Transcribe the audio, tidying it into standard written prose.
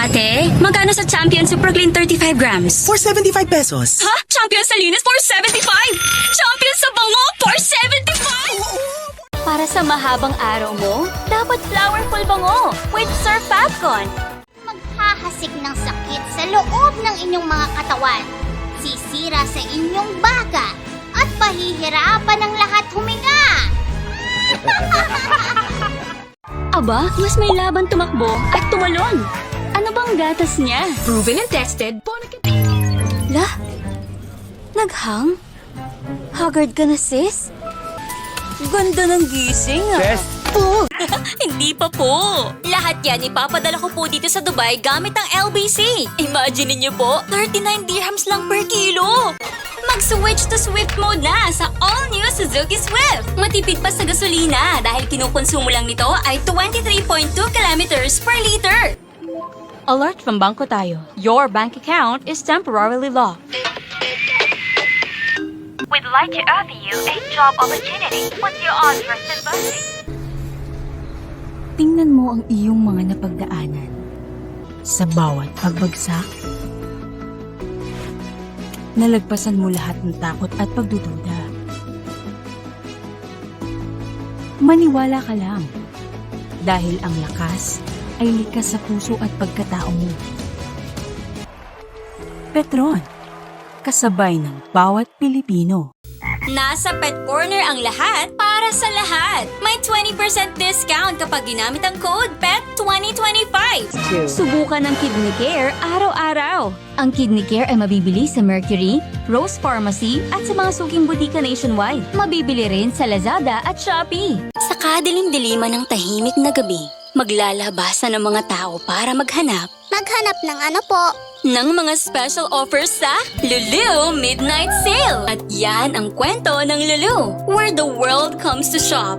Ate, magkano sa Champion Super Clean 35 grams? For 75 pesos. Ha? Champion sa linis for 75? Champion sa bango for 75? Para sa mahabang araw mo, dapat flowerful bango with Sir Fabcon. Maghahasik ng sakit sa loob ng inyong mga katawan. Sisira sa inyong baga at pahihirapan ng lahat huminga. Aba, mas may laban tumakbo at tumalon. Ano bang gatas niya? Proven and tested. La? Naghang? Haggard ka na, sis? Ganda ng gising, ah. Best. Hindi pa po. Lahat yan ipapadala ko po dito sa Dubai gamit ang LBC. Imagine niyo po, 39 dirhams lang per kilo. Mag-switch to Swift mode na sa all-new Suzuki Swift. Matipid pa sa gasolina dahil kinukonsumo lang nito ay 23.2 kilometers per liter. Alert from Bangko Tayo. Your bank account is temporarily locked. We'd like to offer you a job opportunity. What's your odds for still voting? Tingnan mo ang iyong mga napagdaanan. Sa bawat pagbagsak, nalagpasan mo lahat ng takot at pagdududa. Maniwala ka lang, dahil ang lakas ay likas sa puso at pagkatao mo. Petron, kasabay ng bawat Pilipino. Nasa Pet Corner ang lahat para sa lahat. May 20% discount kapag ginamit ang code PET2025. Subukan ng Kidney Care araw-araw. Ang Kidney Care ay mabibili sa Mercury, Rose Pharmacy at sa mga suking butika nationwide. Mabibili rin sa Lazada at Shopee. Sa kadilim-diliman ng tahimik na gabi, maglalabasan ng mga tao para maghanap Maghanap ng ano po? ng mga special offers sa Lulu Midnight Sale. At yan ang kwento ng Lulu, where the world comes to shop.